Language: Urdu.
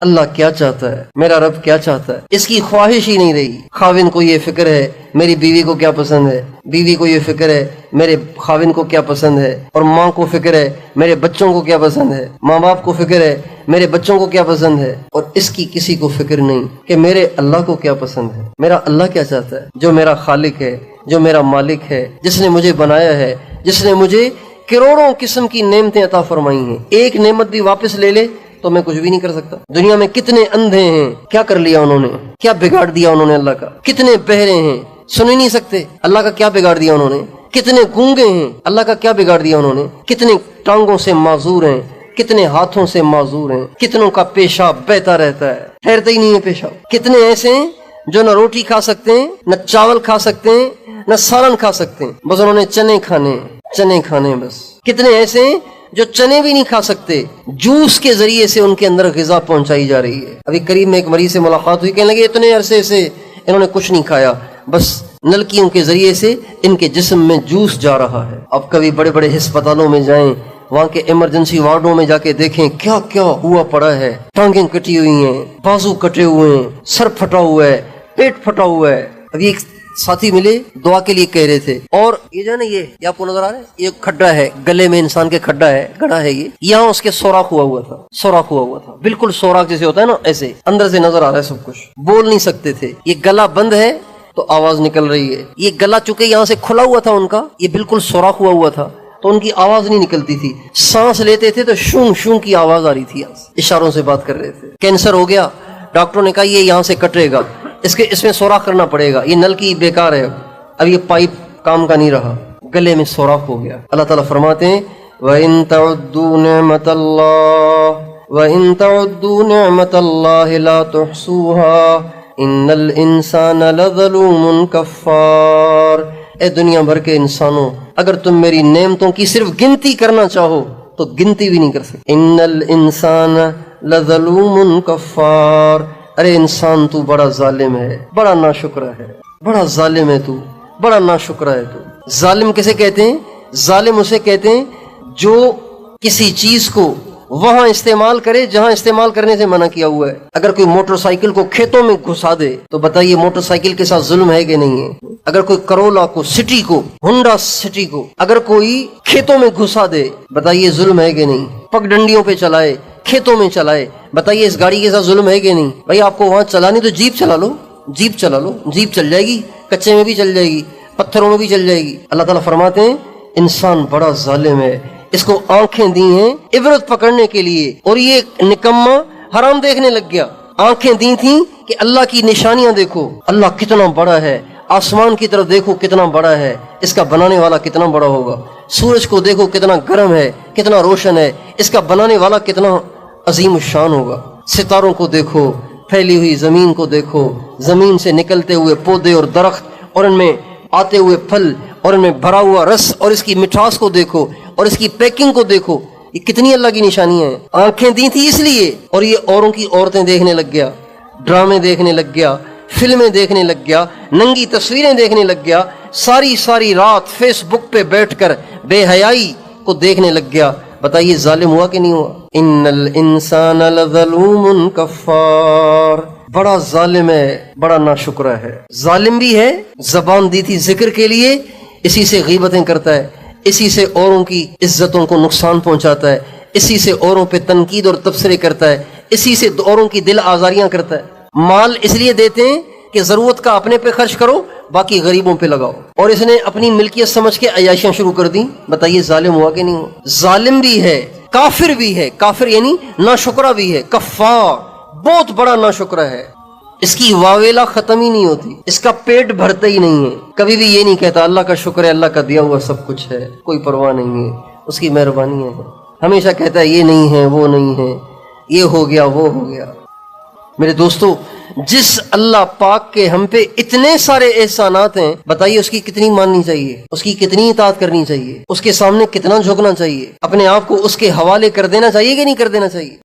اللہ کیا چاہتا ہے، میرا رب کیا چاہتا ہے، اس کی خواہش ہی نہیں رہی۔ خاوند کو یہ فکر ہے میری بیوی کو کیا پسند ہے، بیوی کو یہ فکر ہے میرے خاوند کو کیا پسند ہے، اور ماں کو فکر ہے میرے بچوں کو کیا پسند ہے، ماں باپ کو فکر ہے میرے بچوں کو کیا پسند ہے، اور اس کی کسی کو فکر نہیں کہ میرے اللہ کو کیا پسند ہے، میرا اللہ کیا چاہتا ہے، جو میرا خالق ہے، جو میرا مالک ہے، جس نے مجھے بنایا ہے، جس نے مجھے کروڑوں قسم کی نعمتیں عطا فرمائی ہیں۔ ایک نعمت بھی واپس لے لے تو میں کچھ بھی نہیں کر سکتا۔ دنیا میں کتنے اندھے ہیں، کیا کر لیا انہوں نے، کیا بگاڑ دیا انہوں نے اللہ کا۔ کتنے بہرے ہیں، سن ہی نہیں سکتے، اللہ کا کیا بگاڑ دیا انہوں نے۔ کتنے گونگے ہیں، اللہ کا کیا بگاڑ دیا انہوں نے۔ کتنے ٹانگوں سے معذور ہیں، کتنے ہاتھوں سے معذور ہیں، کتنوں کا پیشاب بہتا رہتا ہے، ٹھہرتا ہی نہیں ہے پیشاب۔ کتنے ایسے ہیں جو نہ روٹی کھا سکتے ہیں، نہ چاول کھا سکتے ہیں، نہ سالن کھا سکتے ہیں، بس انہوں نے چنے کھانے ہیں، چنے کھانے ہیں بس۔ کتنے ایسے ہیں جو چنے بھی نہیں کھا سکتے، جوس کے ذریعے سے ان کے اندر غذا پہنچائی جا رہی ہے۔ ابھی قریب میں ایک مریض سے ملاقات ہوئی، کہنے لگے اتنے عرصے سے انہوں نے کچھ نہیں کھایا، بس نلکیوں کے ذریعے سے ان کے جسم میں جوس جا رہا ہے۔ اب کبھی بڑے بڑے ہسپتالوں میں جائیں، وہاں کے ایمرجنسی وارڈوں میں جا کے دیکھیں کیا کیا ہوا پڑا ہے۔ ٹانگیں کٹی ہوئی ہیں، بازو کٹے ہوئے ہیں، سر پھٹا ہوا ہے، پیٹ پھٹا ہوا ہے۔ ابھی ایک ساتھی ملے، دعا کے لیے کہہ رہے تھے، اور یہ جو ہے نا یہ آپ کو نظر آ رہا ہے، یہ کھڈا ہے گلے میں، انسان کے کھڈا ہے، گڑھا ہے، یہ یہاں اس کے سوراخ ہوا تھا، سوراخ ہوا تھا، بالکل سوراخ جیسے ہوتا ہے نا، ایسے اندر سے نظر آ رہا ہے سب کچھ۔ بول نہیں سکتے تھے، یہ گلا بند ہے تو آواز نکل رہی ہے، یہ گلا چونکہ یہاں سے کھلا ہوا تھا ان کا، یہ بالکل سوراخ ہوا تھا تو ان کی آواز نہیں نکلتی تھی، سانس لیتے تھے تو شوں شوں کی آواز آ رہی تھی، اشاروں سے بات کر رہے تھے۔ کینسر ہو گیا، ڈاکٹروں نے کہا یہ یہاں سے کٹے گا، اس میں سوراخ کرنا پڑے گا، یہ نلکی بیکار ہے، اب یہ پائپ کام کا نہیں رہا، گلے میں سوراخ ہو گیا۔ اللہ تعالیٰ فرماتے ہیں وَإِن تَعُدُّوا نِعْمَةَ اللَّهِ لَا تُحْصُوهَا إِنَّ الْإِنسَانَ لَظَلُومٌ كَفَّارٌ۔ اے دنیا بھر کے انسانوں، اگر تم میری نعمتوں کی صرف گنتی کرنا چاہو تو گنتی بھی نہیں کر سکتے۔ إِنَّ الْإِنسَانَ لَظَلُومٌ كَفَّارٌ۔ ارے انسان تو بڑا ظالم ہے، بڑا ناشکر ہے، بڑا ظالم ہے تو، بڑا ناشکر ہے تو۔ ظالم کسے کہتے ہیں؟ ظالم اسے کہتے ہیں جو کسی چیز کو وہاں استعمال کرے جہاں استعمال کرنے سے منع کیا ہوا ہے۔ اگر کوئی موٹر سائیکل کو کھیتوں میں گھسا دے تو بتائیے موٹر سائیکل کے ساتھ ظلم ہے کہ نہیں ہے؟ اگر کوئی کرولا کو، سٹی کو، ہونڈا سٹی کو اگر کوئی کھیتوں میں گھسا دے بتائیے ظلم ہے کہ نہیں؟ پگ ڈنڈیوں پہ چلائے، کھیتوں میں چلائے، بتائیے اس گاڑی کے ساتھ ظلم ہے کہ نہیں؟ بھائی آپ کو وہاں چلانی تو جیپ چلا لو، جیپ چلا لو، جیپ چل جائے گی، کچے میں بھی چل جائے گی، پتھروں میں بھی چل جائے گی۔ اللہ تعالیٰ فرماتے ہیں انسان بڑا ظالم ہے، اس کو آنکھیں دی ہیں عبرت پکڑنے کے لیے، اور یہ نکما حرام دیکھنے لگ گیا۔ آنکھیں دی تھیں کہ اللہ کی نشانیاں دیکھو، اللہ کتنا بڑا ہے، آسمان کی طرف دیکھو کتنا بڑا ہے، اس کا بنانے والا کتنا بڑا ہوگا، سورج کو دیکھو کتنا گرم ہے، کتنا روشن ہے، اس کا بنانے والا کتنا عظیم الشان ہوگا، ستاروں کو دیکھو، پھیلی ہوئی زمین کو دیکھو، زمین سے نکلتے ہوئے پودے اور درخت، اور ان میں آتے ہوئے پھل، اور ان میں بھرا ہوا رس، اور اس کی مٹھاس کو دیکھو، اور اس کی پیکنگ کو دیکھو، یہ کتنی اللہ کی نشانیاں ہیں۔ آنکھیں دی تھی اس لیے، اور یہ اوروں کی عورتیں دیکھنے لگ گیا، ڈرامے دیکھنے لگ گیا، فلمیں دیکھنے لگ گیا، ننگی تصویریں دیکھنے لگ گیا، ساری رات فیس بک پہ بیٹھ کر بے حیائی کو دیکھنے لگ گیا۔ بتائیے ظالم ہوا کہ نہیں ہوا؟ ان الانسان لظلوم کفار، بڑا ظالم ہے، بڑا ناشکرہ ہے۔ ظالم بھی ہے، زبان دی تھی ذکر کے لیے، اسی سے غیبتیں کرتا ہے، اسی سے اوروں کی عزتوں کو نقصان پہنچاتا ہے، اسی سے اوروں پہ تنقید اور تبصرے کرتا ہے، اسی سے اوروں کی دل آزاریاں کرتا ہے۔ مال اس لیے دیتے ہیں کہ ضرورت کا اپنے پہ خرچ کرو، باقی غریبوں پہ لگاؤ، اور اس نے اپنی ملکیت سمجھ کے عیاشیاں شروع کر دیں۔ بتائیے ظالم ہوا کہ نہیں ہوا؟ ظالم بھی ہے، کافر بھی ہے، کافر یعنی ناشکرہ بھی ہے، کفار بہت بڑا ناشکرہ ہے۔ اس کی واویلا ختم ہی نہیں ہوتی، اس کا پیٹ بھرتا ہی نہیں ہے، کبھی بھی یہ نہیں کہتا اللہ کا شکر ہے، اللہ کا دیا ہوا سب کچھ ہے، کوئی پرواہ نہیں ہے، اس کی مہربانی ہے۔ ہمیشہ کہتا ہے یہ نہیں ہے، وہ نہیں ہے، یہ ہو گیا، وہ ہو گیا۔ میرے دوستو، جس اللہ پاک کے ہم پہ اتنے سارے احسانات ہیں، بتائیے اس کی کتنی ماننی چاہیے، اس کی کتنی اطاعت کرنی چاہیے، اس کے سامنے کتنا جھکنا چاہیے، اپنے آپ کو اس کے حوالے کر دینا چاہیے کہ نہیں کر دینا چاہیے؟